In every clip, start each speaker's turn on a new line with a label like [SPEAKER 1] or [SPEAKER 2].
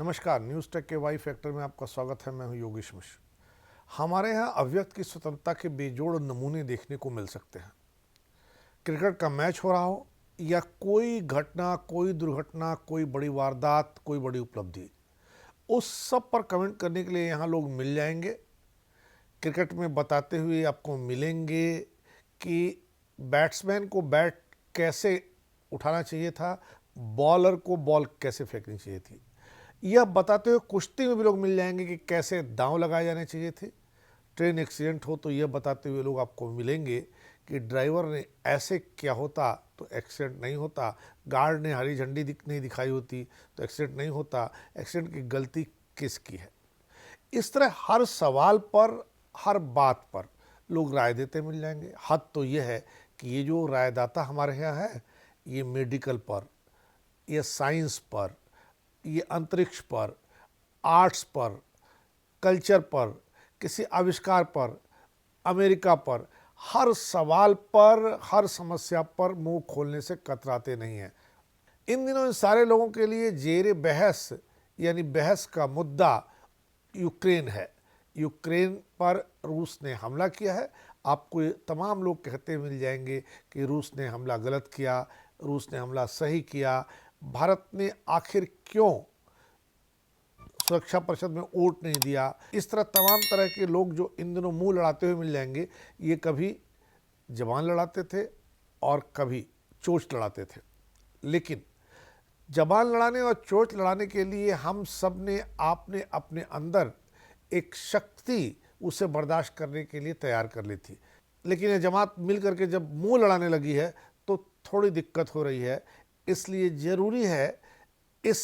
[SPEAKER 1] नमस्कार, news take के Y factor में आपका स्वागत है। मैं हूं योगेश मिश्र। हमारे यहाँ अव्यक्त की स्वतंत्रता के बेजोड़ नमूने देखने को मिल सकते हैं। क्रिकेट का मैच हो रहा हो या कोई घटना, कोई दुर्घटना, कोई बड़ी वारदात, कोई बड़ी उपलब्धि, उस सब पर कमेंट करने के लिए यहाँ लोग मिल जाएंगे। क्रिकेट में बताते हुए आपको मिलेंगे कि बैट्समैन को बैट कैसे उठाना चाहिए था, बॉलर को बॉल कैसे फेंकनी चाहिए थी। यह बताते हुए कुश्ती में भी लोग मिल जाएंगे कि कैसे दांव लगाए जाने चाहिए थे। ट्रेन एक्सीडेंट हो तो यह बताते हुए लोग आपको मिलेंगे कि ड्राइवर ने ऐसे क्या होता तो एक्सीडेंट नहीं होता, गार्ड ने हरी झंडी नहीं दिखाई होती तो एक्सीडेंट नहीं होता, एक्सीडेंट की गलती किसकी है। इस तरह हर सवाल पर, हर बात पर लोग राय देते मिल जाएंगे। हद तो यह है कि ये जो रायदाता हमारे यहाँ है, ये मेडिकल पर, ये साइंस पर, ये अंतरिक्ष पर, आर्ट्स पर, कल्चर पर, किसी आविष्कार पर, अमेरिका पर, हर सवाल पर, हर समस्या पर मुंह खोलने से कतराते नहीं हैं। इन दिनों इन सारे लोगों के लिए जेरे बहस यानी बहस का मुद्दा यूक्रेन है। यूक्रेन पर रूस ने हमला किया है। आपको तमाम लोग कहते मिल जाएंगे कि रूस ने हमला गलत किया, रूस ने हमला सही किया। भारत ने आखिर क्यों सुरक्षा परिषद में वोट नहीं दिया। इस तरह तमाम तरह के लोग जो इन दिनों मुंह लड़ाते हुए मिल जाएंगे। ये कभी जबान लड़ाते थे और कभी चोंच लड़ाते थे, लेकिन जबान लड़ाने और चोंच लड़ाने के लिए हम सब ने आपने अपने अंदर एक शक्ति उसे बर्दाश्त करने के लिए तैयार कर ली थी। लेकिन ये जमात मिल करके जब मुंह लड़ाने लगी है तो थोड़ी दिक्कत हो रही है। इसलिए ज़रूरी है इस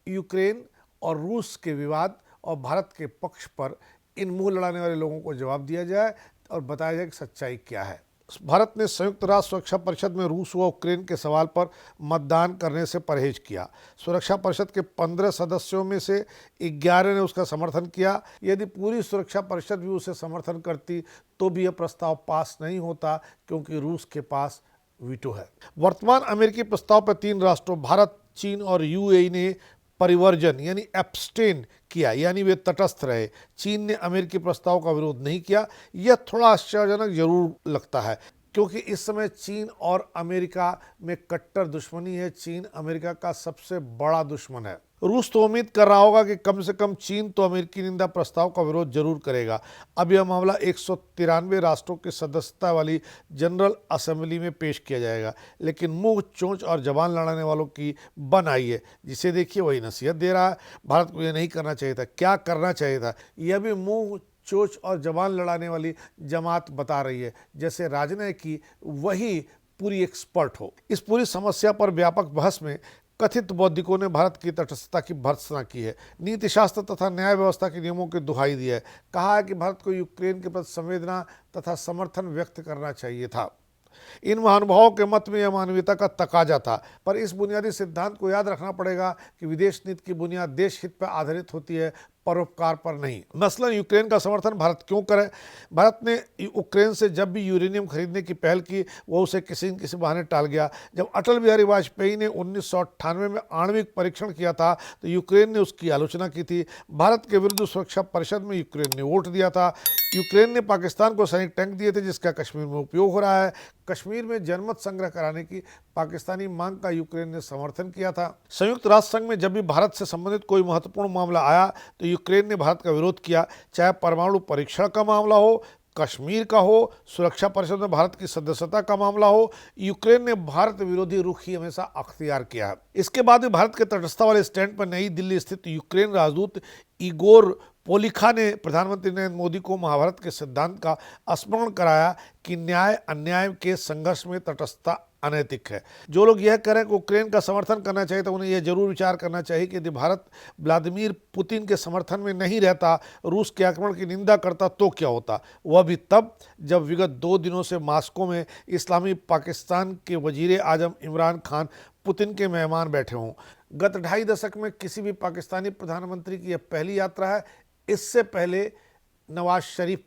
[SPEAKER 1] यूक्रेन और रूस के विवाद और भारत के पक्ष पर इन मुंह लड़ाने वाले लोगों को जवाब दिया जाए और बताया जाए कि सच्चाई क्या है। भारत ने संयुक्त राष्ट्र सुरक्षा परिषद में रूस व यूक्रेन के सवाल पर मतदान करने से परहेज किया। सुरक्षा परिषद के 15 सदस्यों में से 11 ने उसका समर्थन किया। यदि पूरी सुरक्षा परिषद भी उसे समर्थन करती तो भी यह प्रस्ताव पास नहीं होता, क्योंकि रूस के पास वीटो है। वर्तमान अमेरिकी प्रस्ताव पर 3 राष्ट्रों भारत, चीन और यूएई ने परिवर्जन यानी एब्सटेन किया, यानी वे तटस्थ रहे। चीन ने अमेरिकी प्रस्ताव का विरोध नहीं किया। यह थोड़ा आश्चर्यजनक जरूर लगता है, क्योंकि इस समय चीन और अमेरिका में कट्टर दुश्मनी है। चीन अमेरिका का सबसे बड़ा दुश्मन है। रूस तो उम्मीद कर रहा होगा कि कम से कम चीन तो अमेरिकी निंदा प्रस्ताव का विरोध जरूर करेगा। अब यह मामला 193 राष्ट्रों की सदस्यता वाली जनरल असेंबली में पेश किया जाएगा। लेकिन मुंह चोंच और जबान लड़ाने वालों की बन आई है। जिसे देखिए वही नसीहत दे रहा है। भारत को यह नहीं करना चाहिए था। क्या करना चाहिए था, यह भी मुंह चोंच और जबान लड़ाने वाली जमात बता रही है, जैसे राजनय की वही पूरी एक्सपर्ट हो। इस पूरी समस्या पर व्यापक बहस में कथित बौद्धिकों ने भारत की तटस्थता की भर्त्सना की है। नीति शास्त्र तथा न्याय व्यवस्था के नियमों की दुहाई दी है। कहा है कि भारत को यूक्रेन के प्रति संवेदना तथा समर्थन व्यक्त करना चाहिए था। इन महानुभावों के मत में यह मानवीयता का तकाजा था। पर इस बुनियादी सिद्धांत को याद रखना पड़ेगा कि विदेश नीति की बुनियाद देश हित पर आधारित होती है, परोपकार पर नहीं। मसलन यूक्रेन का समर्थन भारत क्यों करे। भारत ने यूक्रेन से जब भी यूरेनियम खरीदने की पहल की, वो उसे किसी न किसी बहाने टाल गया। जब अटल बिहारी वाजपेयी ने 1998 में आणविक परीक्षण किया था तो यूक्रेन ने उसकी आलोचना की थी। भारत के विरुद्ध सुरक्षा परिषद में यूक्रेन ने वोट दिया था। यूक्रेन ने पाकिस्तान को सैनिक टैंक दिए थे, जिसका कश्मीर में उपयोग हो रहा है। कश्मीर में जनमत संग्रह कराने की पाकिस्तानी मांग का यूक्रेन ने समर्थन किया था। संयुक्त राष्ट्र संघ में जब भी भारत से संबंधित कोई महत्वपूर्ण मामला आया तो यूक्रेन ने भारत का विरोध किया, चाहे परमाणु परीक्षण का मामला हो, कश्मीर का हो, सुरक्षा परिषद में भारत की सदस्यता का मामला हो। यूक्रेन ने भारत विरोधी रुख ही हमेशा अख्तियार किया है। इसके बाद भी भारत के तटस्थता वाले स्टैंड पर नई दिल्ली स्थित यूक्रेन राजदूत इगोर पोलिखा ने प्रधानमंत्री नरेंद्र मोदी को महाभारत के सिद्धांत का स्मरण कराया कि न्याय अन्याय के संघर्ष में तटस्थता अनैतिक है। जो लोग यह करें कि यूक्रेन का समर्थन करना चाहिए तो उन्हें यह जरूर विचार करना चाहिए कि यदि भारत व्लादिमीर पुतिन के समर्थन में नहीं रहता, रूस के आक्रमण की निंदा करता, तो क्या होता। वह भी तब जब विगत 2 दिनों से मास्को में इस्लामी पाकिस्तान के वजीर आजम इमरान खान पुतिन के मेहमान बैठे हों। गत 2.5 दशक में किसी भी पाकिस्तानी प्रधानमंत्री की यह पहली यात्रा है। इससे पहले नवाज शरीफ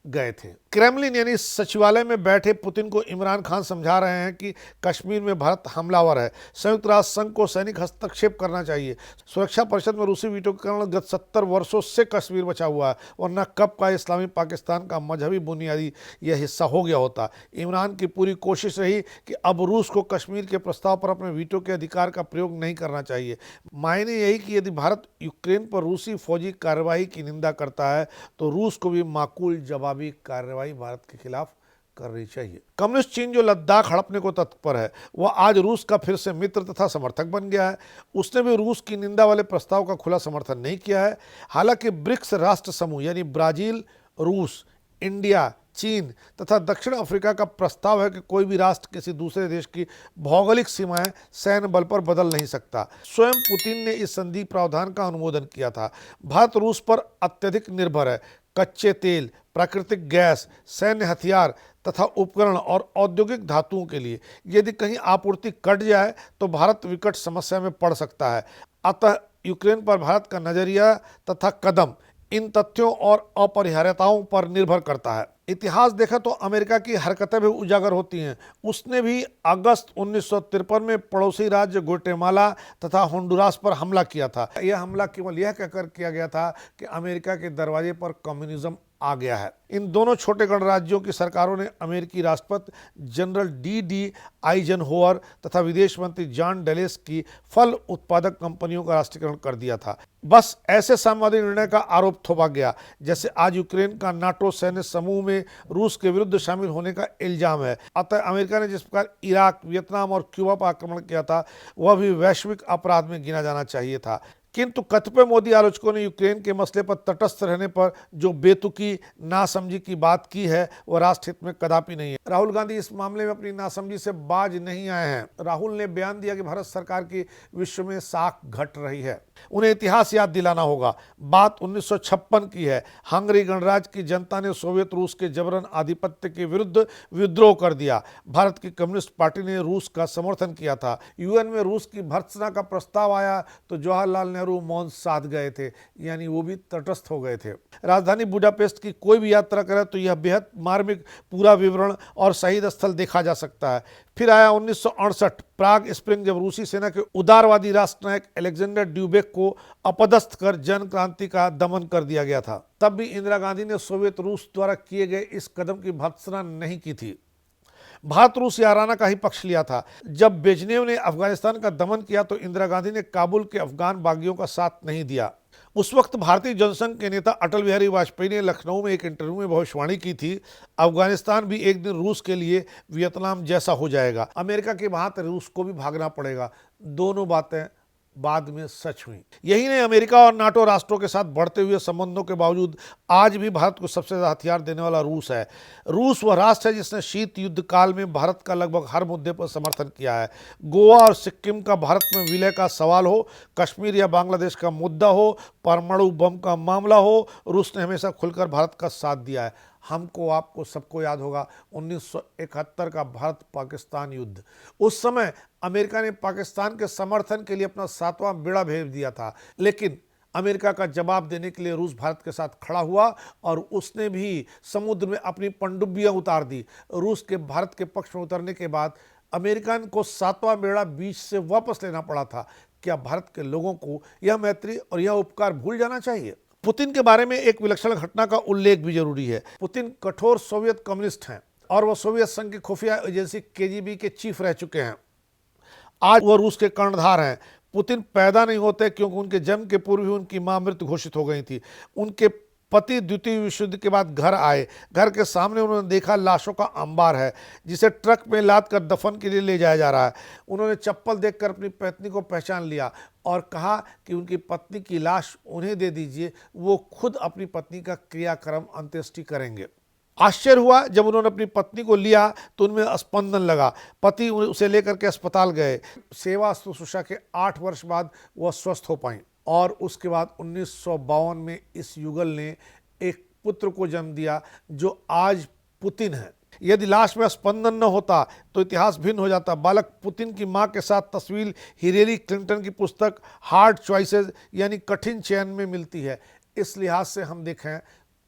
[SPEAKER 1] गए थे। क्रेमलिन यानी सचिवालय में बैठे पुतिन को इमरान खान समझा रहे हैं कि कश्मीर में भारत हमलावर है, संयुक्त राष्ट्र संघ को सैनिक हस्तक्षेप करना चाहिए। सुरक्षा परिषद में रूसी वीटो के कारण गत 70 वर्षों से कश्मीर बचा हुआ है, वरना कब का इस्लामी पाकिस्तान का मजहबी बुनियादी यह हिस्सा हो गया होता। इमरान की पूरी कोशिश रही कि अब रूस को कश्मीर के प्रस्ताव पर अपने वीटो के अधिकार का प्रयोग नहीं करना चाहिए। मायने यही कि यदि भारत यूक्रेन पर रूसी फौजी कार्रवाई की निंदा करता है तो रूस को भी माकूल जवाबी कार्रवाई भारत के खिलाफ करनी चाहिए। कम्युनिस्ट चीन जो लद्दाख हड़पने को तत्पर है, वह आज रूस का फिर से मित्र तथा समर्थक बन गया है। उसने भी रूस की निंदा वाले प्रस्ताव का खुला समर्थन नहीं किया है। हालांकि ब्रिक्स राष्ट्र समूह यानी ब्राजील, रूस, इंडिया, चीन तथा दक्षिण अफ्रीका का प्रस्ताव है कि कोई भी राष्ट्र किसी दूसरे देश की भौगोलिक सीमाएं सैन्य बल पर बदल नहीं सकता। स्वयं पुतिन ने इस संधि प्रावधान का अनुमोदन किया था। भारत रूस पर अत्यधिक निर्भर है। कच्चे तेल, प्राकृतिक गैस, सैन्य हथियार तथा उपकरण और औद्योगिक धातुओं के लिए यदि कहीं आपूर्ति कट जाए तो भारत विकट समस्या में पड़ सकता है। अतः यूक्रेन पर भारत का नजरिया तथा कदम इन तथ्यों और अपरिहार्यताओं पर निर्भर करता है। इतिहास देखा तो अमेरिका की हरकतें भी उजागर होती हैं। उसने भी अगस्त 1953 में पड़ोसी राज्य ग्वाटेमाला तथा होंडुरास पर हमला किया था। यह हमला केवल यह कहकर किया गया था कि अमेरिका के दरवाजे पर कम्युनिज्म आ गया है। इन दोनों छोटे गणराज्यों की सरकारों ने अमेरिकी राष्ट्रपति जनरल डी आइजनहोवर तथा विदेश मंत्री जॉन डलेस की फल उत्पादक कंपनियों का राष्ट्रीयकरण कर दिया था। बस ऐसे सामवादी निर्णय का आरोप थोपा गया जैसे आज यूक्रेन का नाटो सैन्य समूह में रूस के विरुद्ध शामिल होने का इल्जाम है। अतः अमेरिका ने जिस प्रकार इराक, वियतनाम और क्यूबा पर आक्रमण किया था वह भी वैश्विक अपराध में गिना जाना चाहिए था। किंतु कतिपय मोदी आलोचकों ने यूक्रेन के मसले पर तटस्थ रहने पर जो बेतुकी नासमझी की बात की है वह राष्ट्र हित में कदापि नहीं है। राहुल गांधी इस मामले में अपनी नासमझी से बाज नहीं आए हैं। राहुल ने बयान दिया कि भारत सरकार की विश्व में साख घट रही है। उन्हें इतिहास याद दिलाना होगा। बात 1956 की है। हंगरी गणराज्य की जनता ने सोवियत रूस के जबरन आधिपत्य के विरुद्ध विद्रोह कर दिया। भारत की कम्युनिस्ट पार्टी ने रूस का समर्थन किया था। यूएन में रूस की भर्त्सना का प्रस्ताव आया तो जवाहरलाल नेहरू मौन साध गए थे, यानी वो भी तटस्थ हो गए थे। राजधानी बुडापेस्ट की कोई भी यात्रा करे तो यह बेहद मार्मिक पूरा विवरण और शहीद स्थल देखा जा सकता है। फिर आया 1968 प्राग स्प्रिंग, जब रूसी सेना के उदारवादी राष्ट्रनायक अलेक्जेंडर ड्यूबेक को अपदस्थ कर जन क्रांति का दमन कर दिया गया था। तब भी इंदिरा गांधी ने सोवियत रूस द्वारा किए गए इस कदम की भर्त्सना नहीं की थी। भारत रूस याराना का ही पक्ष लिया था। जब ब्रेजनेव ने अफगानिस्तान का दमन किया तो इंदिरा गांधी ने काबुल के अफगान बागियों का साथ नहीं दिया। उस वक्त भारतीय जनसंघ के नेता अटल बिहारी वाजपेयी ने लखनऊ में एक इंटरव्यू में भविष्यवाणी की थी, अफगानिस्तान भी एक दिन रूस के लिए वियतनाम जैसा हो जाएगा। अमेरिका के भांति रूस को भी भागना पड़ेगा। दोनों बातें बाद में सच हुई। यही नहीं, अमेरिका और नाटो राष्ट्रों के साथ बढ़ते हुए संबंधों के बावजूद आज भी भारत को सबसे ज्यादा हथियार देने वाला रूस है। रूस वह राष्ट्र है जिसने शीत युद्ध काल में भारत का लगभग हर मुद्दे पर समर्थन किया है। गोवा और सिक्किम का भारत में विलय का सवाल हो, कश्मीर या बांग्लादेश का मुद्दा हो, परमाणु बम का मामला हो, रूस ने हमेशा खुलकर भारत का साथ दिया है। हमको, आपको, सबको याद होगा 1971 का भारत पाकिस्तान युद्ध। उस समय अमेरिका ने पाकिस्तान के समर्थन के लिए अपना 7वां बेड़ा भेज दिया था, लेकिन अमेरिका का जवाब देने के लिए रूस भारत के साथ खड़ा हुआ और उसने भी समुद्र में अपनी पनडुब्बियां उतार दी। रूस के भारत के पक्ष में उतरने के बाद अमेरिकन को 7वां बेड़ा बीच से वापस लेना पड़ा था। क्या भारत के लोगों को यह मैत्री और यह उपकार भूल जाना चाहिए? पुतिन के बारे में एक विलक्षण घटना का उल्लेख भी जरूरी है। पुतिन कठोर सोवियत कम्युनिस्ट हैं और वह सोवियत संघ की खुफिया एजेंसी केजीबी के चीफ रह चुके हैं। आज वह रूस के कर्णधार हैं। पुतिन पैदा नहीं होते क्योंकि उनके जन्म के पूर्व ही उनकी मां मृत घोषित हो गई थी। उनके पति द्वितीय विश्व युद्ध के बाद घर आए। घर के सामने उन्होंने देखा लाशों का अंबार है जिसे ट्रक में लाद कर दफन के लिए ले जाया जा रहा है। उन्होंने चप्पल देखकर अपनी पत्नी को पहचान लिया और कहा कि उनकी पत्नी की लाश उन्हें दे दीजिए, वो खुद अपनी पत्नी का क्रियाक्रम अंत्येष्टि करेंगे। आश्चर्य हुआ जब उन्होंने अपनी पत्नी को लिया तो उनमें स्पंदन लगा। पति उसे लेकर के अस्पताल गए। सेवा शुश्रूषा के 8 वर्ष बाद वह स्वस्थ हो पाई और उसके बाद 1952 में इस युगल ने एक पुत्र को जन्म दिया जो आज पुतिन है। यदि लाश में स्पंदन न होता तो इतिहास भिन्न हो जाता। बालक पुतिन की मां के साथ तस्वीर हिलेरी क्लिंटन की पुस्तक हार्ड चॉइसेस यानी कठिन चयन में मिलती है। इस लिहाज से हम देखें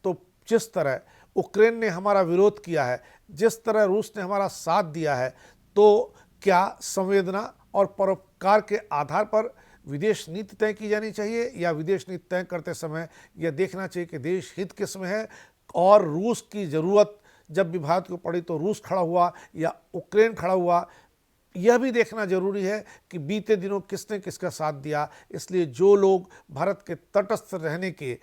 [SPEAKER 1] तो जिस तरह उक्रेन ने हमारा विरोध किया है, जिस तरह रूस ने हमारा साथ दिया है, तो क्या संवेदना और परोपकार के आधार पर विदेश नीति तय की जानी चाहिए, या विदेश नीति तय करते समय यह देखना चाहिए कि देश हित किसमें है, और रूस की ज़रूरत जब भी भारत को पड़ी तो रूस खड़ा हुआ या उक्रेन खड़ा हुआ, यह भी देखना जरूरी है कि बीते दिनों किसने किसका साथ दिया। इसलिए जो लोग भारत के तटस्थ रहने के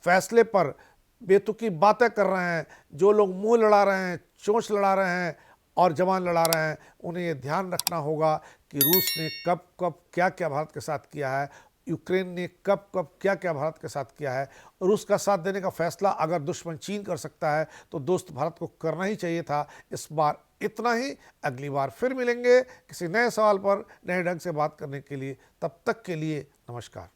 [SPEAKER 1] फैसले पर बेतुकी बातें कर रहे हैं, जो लोग मुंह लड़ा रहे हैं, चोंच लड़ा रहे हैं और जवान लड़ा रहे हैं, उन्हें यह ध्यान रखना होगा कि रूस ने कब कब क्या क्या भारत के साथ किया है, यूक्रेन ने कब कब क्या क्या भारत के साथ किया है। रूस का साथ देने का फैसला अगर दुश्मन चीन कर सकता है तो दोस्त भारत को करना ही चाहिए था। इस बार इतना ही, अगली बार फिर मिलेंगे किसी नए सवाल पर नए ढंग से बात करने के लिए। तब तक के लिए नमस्कार।